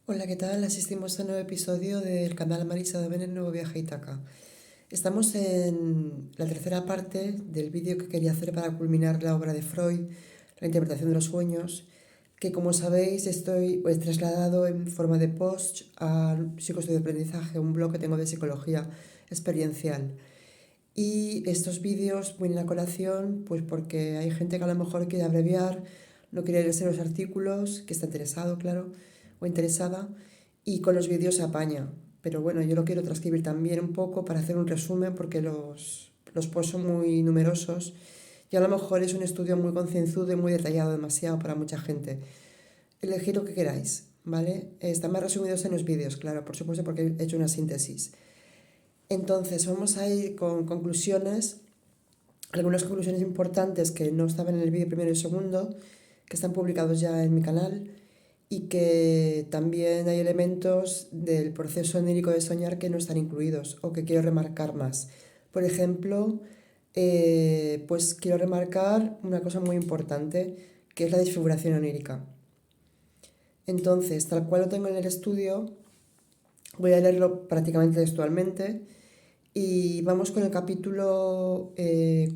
Hola, ¿qué tal? Asistimos a un nuevo episodio del canal Marisa de el nuevo viaje a Ítaca. Estamos en la tercera parte del vídeo que quería hacer para culminar la obra de Freud, la interpretación de los sueños, que como sabéis estoy trasladado en forma de post al psicoestudio de aprendizaje, un blog que tengo de psicología experiencial. Y estos vídeos vienen a colación pues porque hay gente que a lo mejor quiere abreviar, no quiere leerse los artículos, que está interesado, claro, o interesada, y con los vídeos se apaña. Pero bueno, yo lo quiero transcribir también un poco para hacer un resumen porque los posts son muy numerosos y a lo mejor es un estudio muy concienzudo y muy detallado demasiado para mucha gente. Elegid lo que queráis, ¿vale? Están más resumidos en los vídeos, claro, por supuesto, porque he hecho una síntesis. Entonces, vamos a ir con conclusiones, algunas conclusiones importantes que no estaban en el vídeo primero y segundo, que están publicados ya en mi canal, y que también hay elementos del proceso onírico de soñar que no están incluidos o que quiero remarcar más. Por ejemplo, pues quiero remarcar una cosa muy importante, que es la desfiguración onírica. Entonces, tal cual lo tengo en el estudio, voy a leerlo prácticamente textualmente. Y vamos con el capítulo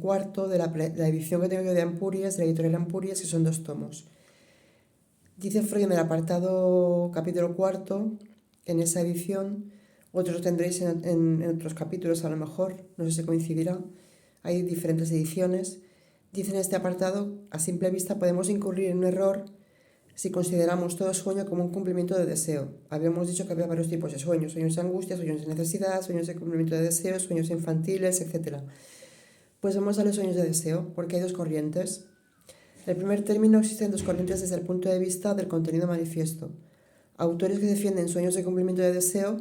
cuarto de la edición que tengo yo de Ampurias, de la editorial Ampurias, que son 2 tomos. Dice Freud en el apartado capítulo cuarto, en esa edición, otros lo tendréis en otros capítulos a lo mejor, no sé si coincidirá, hay diferentes ediciones. Dice en este apartado, a simple vista podemos incurrir en un error si consideramos todo sueño como un cumplimiento de deseo. Habíamos dicho que había varios tipos de sueños: sueños de angustia, sueños de necesidad, sueños de cumplimiento de deseos, sueños infantiles, etc. Pues vamos a los sueños de deseo, porque hay dos corrientes. En el primer término existen dos corrientes desde el punto de vista del contenido manifiesto. Autores que defienden sueños de cumplimiento de deseo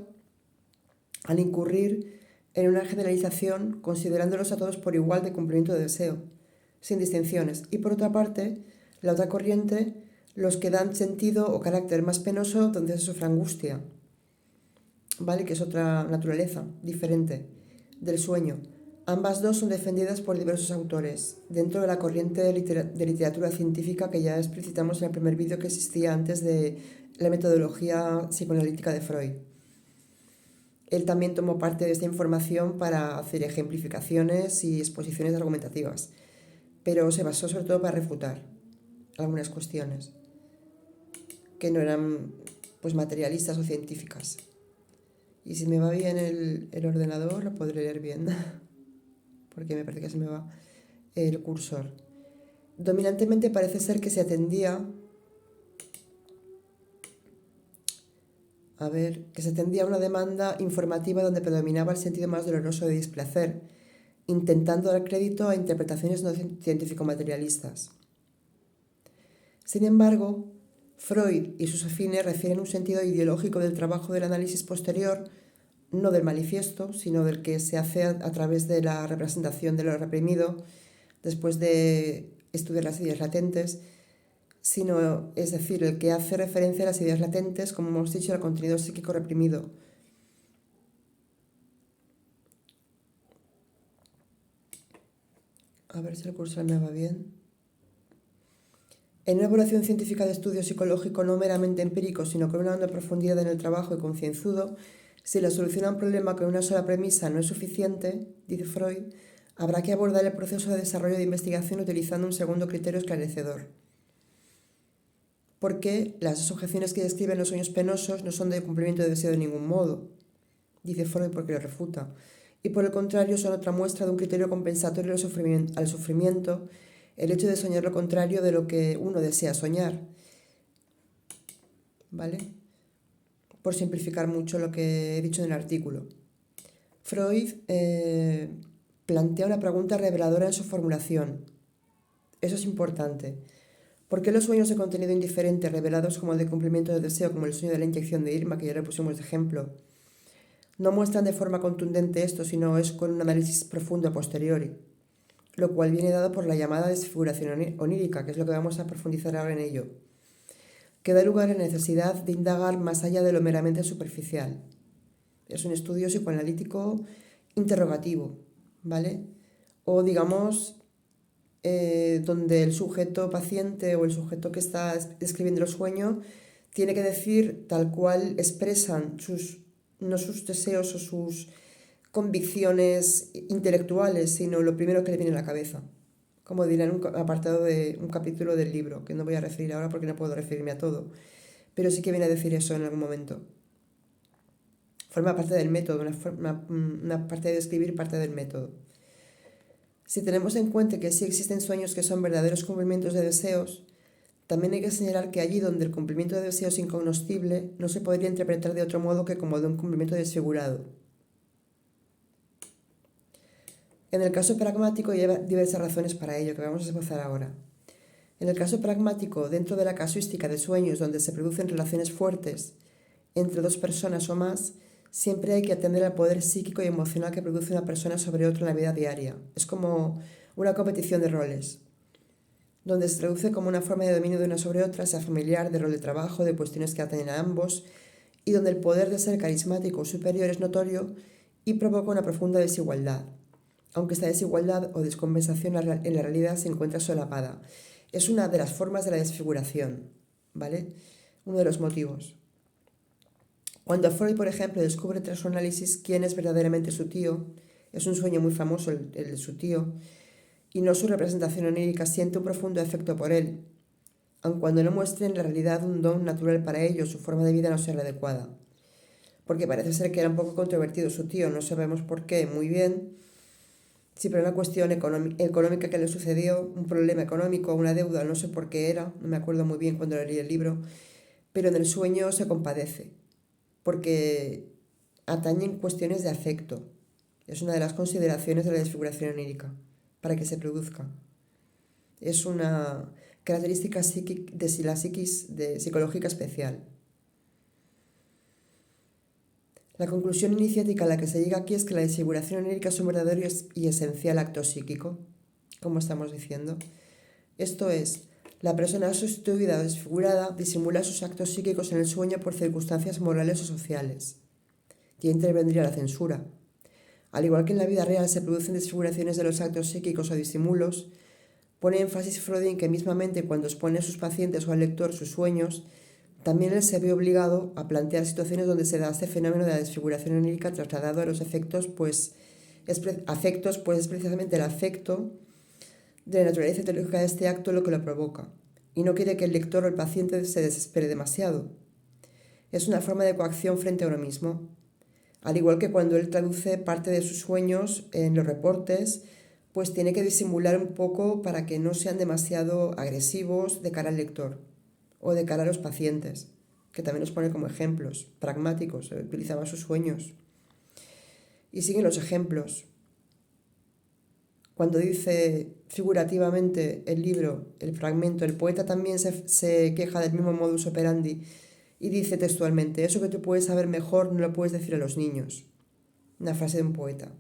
al incurrir en una generalización considerándolos a todos por igual de cumplimiento de deseo, sin distinciones. Y por otra parte, la otra corriente, los que dan sentido o carácter más penoso donde se sufre angustia, ¿vale? Que es otra naturaleza diferente del sueño. Ambas dos son defendidas por diversos autores, dentro de la corriente de literatura científica que ya explicitamos en el primer vídeo que existía antes de la metodología psicoanalítica de Freud. Él también tomó parte de esta información para hacer ejemplificaciones y exposiciones argumentativas, pero se basó sobre todo para refutar algunas cuestiones que no eran pues materialistas o científicas. Y si me va bien el ordenador, lo podré leer bien, porque me parece que se me va el cursor. Dominantemente parece ser que se atendía a una demanda informativa donde predominaba el sentido más doloroso de displacer, intentando dar crédito a interpretaciones no científico-materialistas. Sin embargo, Freud y sus afines refieren un sentido ideológico del trabajo del análisis posterior, no del manifiesto, sino del que se hace a través de la representación de lo reprimido, después de estudiar las ideas latentes, sino, es decir, el que hace referencia a las ideas latentes, como hemos dicho, al contenido psíquico reprimido. A ver si el cursor me va bien. En una evaluación científica de estudio psicológico no meramente empírico, sino con una honda profundidad en el trabajo y concienzudo, si la solución a un problema con una sola premisa no es suficiente, dice Freud, habrá que abordar el proceso de desarrollo de investigación utilizando un segundo criterio esclarecedor. Porque las objeciones que describen los sueños penosos no son de cumplimiento de deseo de ningún modo, dice Freud porque lo refuta, y por el contrario son otra muestra de un criterio compensatorio al sufrimiento, el hecho de soñar lo contrario de lo que uno desea soñar, ¿vale? Por simplificar mucho lo que he dicho en el artículo. Freud plantea una pregunta reveladora en su formulación. Eso es importante. ¿Por qué los sueños de contenido indiferente, revelados como el de cumplimiento de deseo, como el sueño de la inyección de Irma, que ya le pusimos de ejemplo, no muestran de forma contundente esto, sino es con un análisis profundo a posteriori, lo cual viene dado por la llamada desfiguración onírica, que es lo que vamos a profundizar ahora en ello, que da lugar a la necesidad de indagar más allá de lo meramente superficial. Es un estudio psicoanalítico interrogativo, ¿vale? O digamos, donde el sujeto paciente o el sujeto que está describiendo el sueño tiene que decir tal cual expresan no sus deseos o sus convicciones intelectuales, sino lo primero que le viene a la cabeza. Como dirá en un apartado de un capítulo del libro, que no voy a referir ahora porque no puedo referirme a todo, pero sí que viene a decir eso en algún momento. Forma parte del método, una parte de escribir, parte del método. Si tenemos en cuenta que sí existen sueños que son verdaderos cumplimientos de deseos, también hay que señalar que allí donde el cumplimiento de deseos es incognoscible, no se podría interpretar de otro modo que como de un cumplimiento desfigurado. En el caso pragmático lleva diversas razones para ello, que vamos a esbozar ahora. En el caso pragmático, dentro de la casuística de sueños donde se producen relaciones fuertes entre dos personas o más, siempre hay que atender al poder psíquico y emocional que produce una persona sobre otra en la vida diaria. Es como una competición de roles, donde se traduce como una forma de dominio de una sobre otra, sea familiar, de rol de trabajo, de cuestiones que atañen a ambos, y donde el poder de ser carismático o superior es notorio y provoca una profunda desigualdad, aunque esta desigualdad o descompensación en la realidad se encuentra solapada. Es una de las formas de la desfiguración, ¿vale? Uno de los motivos. Cuando Freud, por ejemplo, descubre tras su análisis quién es verdaderamente su tío, es un sueño muy famoso el de su tío, y no su representación onírica, siente un profundo afecto por él, aun cuando no muestre en la realidad un don natural para ello, su forma de vida no sea la adecuada. Porque parece ser que era un poco controvertido su tío, no sabemos por qué muy bien, si por una cuestión económica que le sucedió, un problema económico, una deuda, no sé por qué era, no me acuerdo muy bien cuando leí el libro, pero en el sueño se compadece, porque atañen cuestiones de afecto. Es una de las consideraciones de la desfiguración onírica, para que se produzca. Es una característica de la psiquis psicológica especial. La conclusión iniciática a la que se llega aquí es que la desfiguración onírica es un verdadero y esencial acto psíquico, como estamos diciendo. Esto es, la persona sustituida o desfigurada disimula sus actos psíquicos en el sueño por circunstancias morales o sociales. Y intervendría la censura. Al igual que en la vida real se producen desfiguraciones de los actos psíquicos o disimulos, pone énfasis Freud en que mismamente cuando expone a sus pacientes o al lector sus sueños, también él se ve obligado a plantear situaciones donde se da este fenómeno de la desfiguración onírica trasladado a los afectos, pues es precisamente el afecto de la naturaleza teológica de este acto lo que lo provoca, y no quiere que el lector o el paciente se desespere demasiado. Es una forma de coacción frente a uno mismo. Al igual que cuando él traduce parte de sus sueños en los reportes, pues tiene que disimular un poco para que no sean demasiado agresivos de cara al lector o de cara a los pacientes, que también los pone como ejemplos pragmáticos, utilizaba sus sueños. Y siguen los ejemplos. Cuando dice figurativamente el libro, el fragmento, el poeta también se queja del mismo modus operandi y dice textualmente, eso que tú puedes saber mejor no lo puedes decir a los niños. Una frase de un poeta.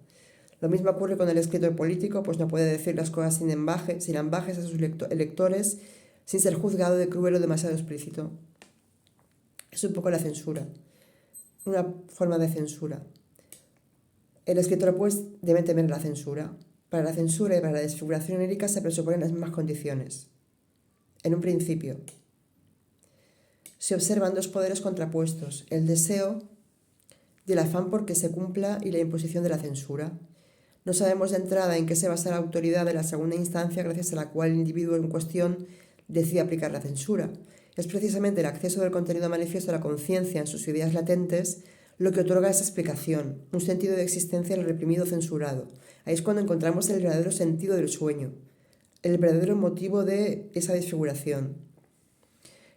Lo mismo ocurre con el escritor político, pues no puede decir las cosas sin ambajes a sus lectores, sin ser juzgado de cruel o demasiado explícito. Es un poco la censura, una forma de censura. El escritor pues debe temer la censura. Para la censura y para la desfiguración onírica se presuponen las mismas condiciones. En un principio, se observan dos poderes contrapuestos, el deseo y el afán por que se cumpla y la imposición de la censura. No sabemos de entrada en qué se basa la autoridad de la segunda instancia gracias a la cual el individuo en cuestión decide aplicar la censura. Es precisamente el acceso del contenido manifiesto a la conciencia en sus ideas latentes lo que otorga esa explicación, un sentido de existencia al reprimido censurado. Ahí es cuando encontramos el verdadero sentido del sueño, el verdadero motivo de esa desfiguración.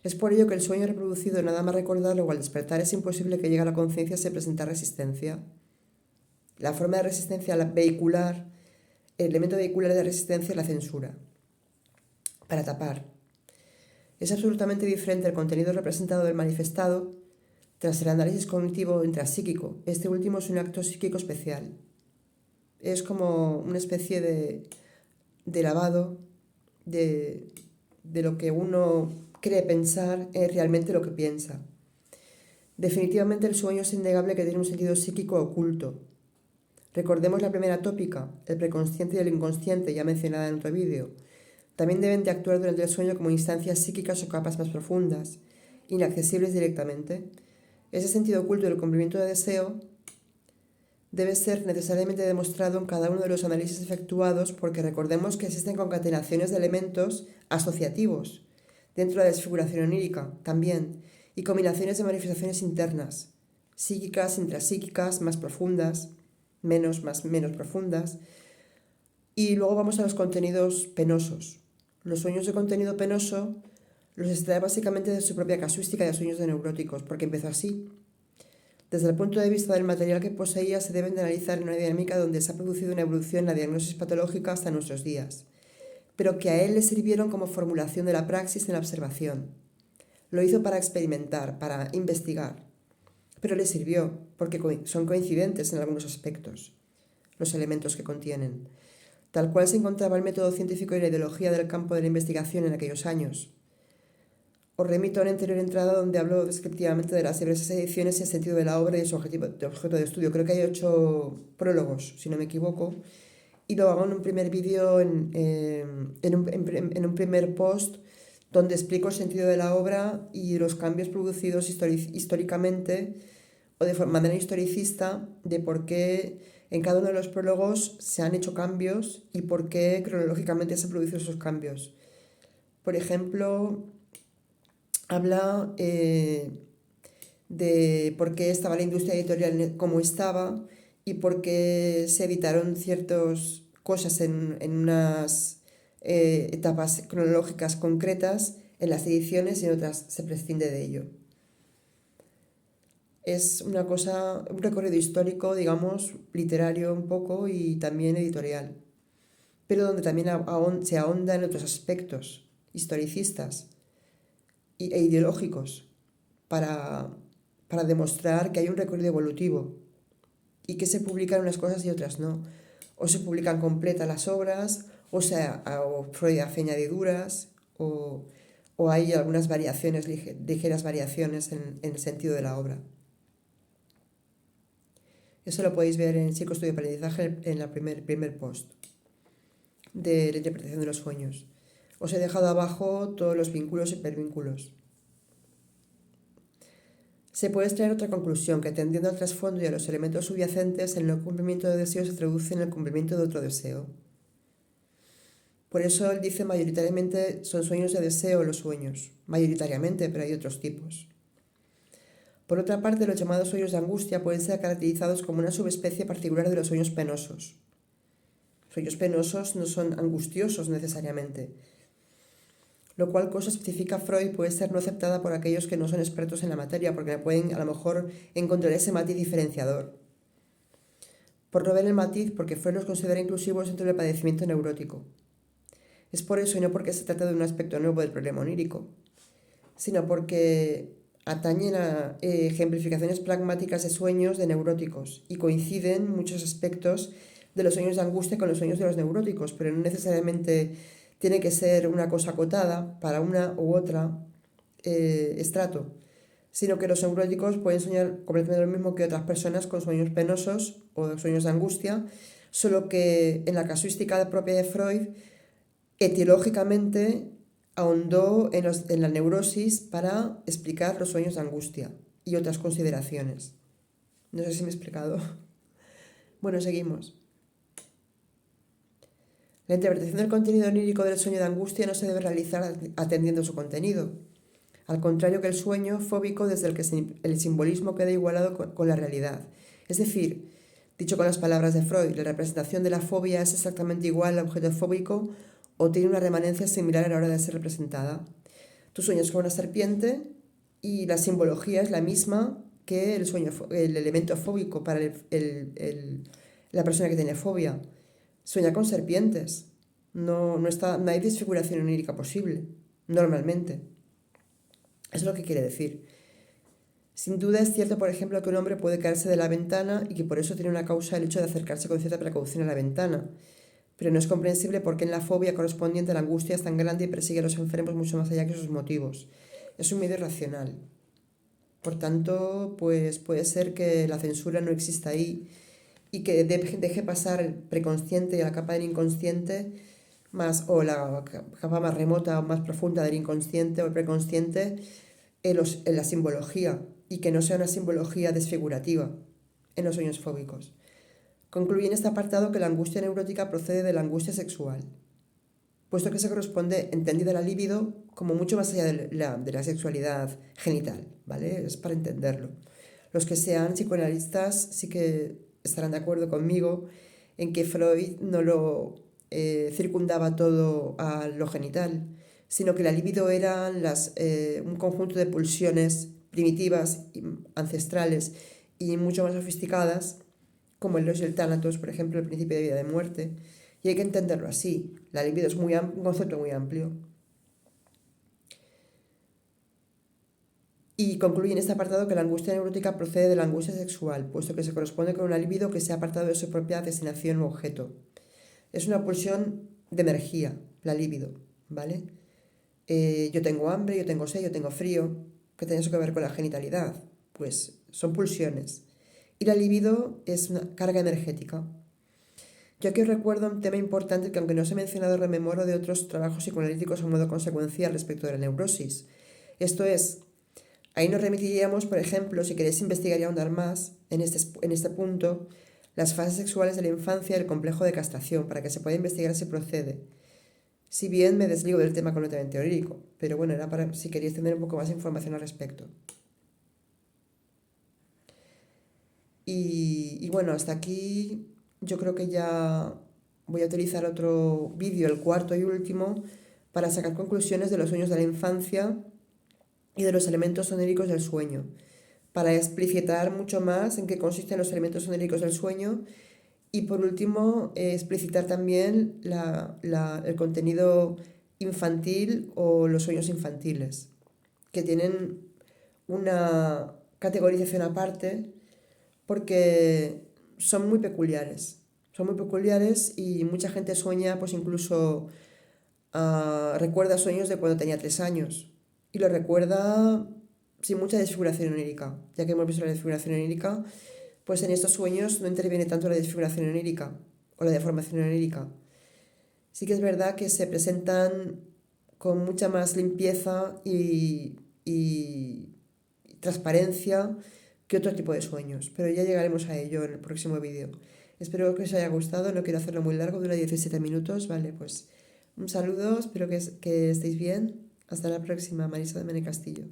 Es por ello que el sueño reproducido, nada más recordarlo o al despertar, es imposible que llegue a la conciencia se presenta resistencia. La forma de resistencia vehicular, el elemento vehicular de resistencia es la censura, para tapar. Es absolutamente diferente el contenido representado del manifestado tras el análisis cognitivo intrapsíquico. Este último es un acto psíquico especial. Es como una especie de lavado de lo que uno cree pensar es realmente lo que piensa. Definitivamente el sueño es innegable que tiene un sentido psíquico oculto. Recordemos la primera tópica, el preconsciente y el inconsciente, ya mencionada en otro vídeo. También deben de actuar durante el sueño como instancias psíquicas o capas más profundas, inaccesibles directamente. Ese sentido oculto del cumplimiento de deseo debe ser necesariamente demostrado en cada uno de los análisis efectuados, porque recordemos que existen concatenaciones de elementos asociativos dentro de la desfiguración onírica también, y combinaciones de manifestaciones internas, psíquicas, intrapsíquicas, más profundas, menos profundas. Y luego vamos a los contenidos penosos. Los sueños de contenido penoso los extrae básicamente de su propia casuística de sueños de neuróticos, porque empezó así. Desde el punto de vista del material que poseía, se deben de analizar en una dinámica donde se ha producido una evolución en la diagnosis patológica hasta nuestros días, pero que a él le sirvieron como formulación de la praxis en la observación. Lo hizo para experimentar, para investigar, pero le sirvió porque son coincidentes en algunos aspectos, los elementos que contienen. Tal cual se encontraba el método científico y la ideología del campo de la investigación en aquellos años. Os remito a una anterior entrada donde hablo descriptivamente de las diversas ediciones y el sentido de la obra y su objeto de estudio. Creo que hay 8 prólogos, si no me equivoco, y lo hago en un primer vídeo, en un primer post, donde explico el sentido de la obra y los cambios producidos históricamente o de manera historicista, de por qué en cada uno de los prólogos se han hecho cambios y por qué cronológicamente se han producido esos cambios. Por ejemplo, habla de por qué estaba la industria editorial como estaba y por qué se editaron ciertas cosas en unas etapas cronológicas concretas en las ediciones y en otras se prescinde de ello. Es un recorrido histórico, digamos, literario un poco y también editorial, pero donde también se ahonda en otros aspectos historicistas e ideológicos para demostrar que hay un recorrido evolutivo y que se publican unas cosas y otras no. O se publican completas las obras, o Freud hace añadiduras, o hay algunas variaciones, ligeras variaciones en el sentido de la obra. Eso lo podéis ver en Psicoestudio y Aprendizaje en el primer post de la interpretación de los sueños. Os he dejado abajo todos los vínculos y hipervínculos. Se puede extraer otra conclusión, que atendiendo al trasfondo y a los elementos subyacentes, el no cumplimiento de deseo se traduce en el cumplimiento de otro deseo. Por eso él dice mayoritariamente son sueños de deseo los sueños, mayoritariamente, pero hay otros tipos. Por otra parte, los llamados sueños de angustia pueden ser caracterizados como una subespecie particular de los sueños penosos. Sueños penosos no son angustiosos necesariamente, lo cual cosa especifica Freud puede ser no aceptada por aquellos que no son expertos en la materia, porque pueden a lo mejor encontrar ese matiz diferenciador. Por no ver el matiz, porque Freud los considera inclusivos dentro del padecimiento neurótico. Es por eso y no porque se trata de un aspecto nuevo del problema onírico, sino porque atañen a ejemplificaciones pragmáticas de sueños de neuróticos y coinciden muchos aspectos de los sueños de angustia con los sueños de los neuróticos, pero no necesariamente tiene que ser una cosa acotada para una u otra estrato, sino que los neuróticos pueden soñar completamente lo mismo que otras personas con sueños penosos o sueños de angustia, solo que en la casuística propia de Freud, etiológicamente ahondó en la neurosis para explicar los sueños de angustia y otras consideraciones. No sé si me he explicado. Bueno, seguimos. La interpretación del contenido onírico del sueño de angustia no se debe realizar atendiendo su contenido. Al contrario que el sueño fóbico, desde el que el simbolismo queda igualado con la realidad. Es decir, dicho con las palabras de Freud, la representación de la fobia es exactamente igual al objeto fóbico o tiene una remanencia similar a la hora de ser representada. Tú sueñas con una serpiente y la simbología es la misma que el elemento fóbico para la persona que tiene fobia. Sueña con serpientes. No hay desfiguración onírica posible, normalmente. Eso es lo que quiere decir. Sin duda es cierto, por ejemplo, que un hombre puede caerse de la ventana y que por eso tiene una causa el hecho de acercarse con cierta precaución a la ventana. Pero no es comprensible por qué en la fobia correspondiente la angustia es tan grande y persigue a los enfermos mucho más allá que sus motivos. Es un miedo irracional. Por tanto, pues puede ser que la censura no exista ahí y que deje pasar el preconsciente y la capa del inconsciente o la capa más remota o más profunda del inconsciente o el preconsciente en la simbología y que no sea una simbología desfigurativa en los sueños fóbicos. Concluye en este apartado que la angustia neurótica procede de la angustia sexual, puesto que se corresponde, entendida la libido, como mucho más allá de la sexualidad genital, ¿vale? Es para entenderlo. Los que sean psicoanalistas sí que estarán de acuerdo conmigo en que Freud no lo circundaba todo a lo genital, sino que la libido eran un conjunto de pulsiones primitivas, ancestrales y mucho más sofisticadas, como el Los y el Tánatos, por ejemplo, el principio de vida y de muerte, y hay que entenderlo así. La libido es un concepto muy amplio. Y concluye en este apartado que la angustia neurótica procede de la angustia sexual, puesto que se corresponde con una libido que se ha apartado de su propia destinación u objeto. Es una pulsión de energía, la libido, ¿vale? Yo tengo hambre, yo tengo sed, yo tengo frío. ¿Qué tiene eso que ver con la genitalidad? Pues son pulsiones. Y la libido es una carga energética. Yo aquí os recuerdo un tema importante que, aunque no os he mencionado, rememoro de otros trabajos psicoanalíticos a modo consecuencial respecto de la neurosis. Esto es, ahí nos remitiríamos, por ejemplo, si queréis investigar y ahondar más en este punto, las fases sexuales de la infancia y el complejo de castración, para que se pueda investigar si procede. Si bien me desligo del tema completamente teórico, pero bueno, era para si queréis tener un poco más de información al respecto. Y bueno, hasta aquí yo creo que ya voy a utilizar otro vídeo, el cuarto y último, para sacar conclusiones de los sueños de la infancia y de los elementos oníricos del sueño, para explicitar mucho más en qué consisten los elementos oníricos del sueño y por último explicitar también el contenido infantil o los sueños infantiles, que tienen una categorización aparte porque son muy peculiares. Son muy peculiares y mucha gente sueña, pues incluso recuerda sueños de cuando tenía 3 años. Y lo recuerda sin mucha desfiguración onírica. Ya que hemos visto la desfiguración onírica, pues en estos sueños no interviene tanto la desfiguración onírica o la deformación onírica. Sí que es verdad que se presentan con mucha más limpieza y transparencia que otro tipo de sueños, pero ya llegaremos a ello en el próximo vídeo. Espero que os haya gustado, no quiero hacerlo muy largo, dura 17 minutos, vale, pues un saludo, espero que estéis bien. Hasta la próxima, Marisa de Mene Castillo.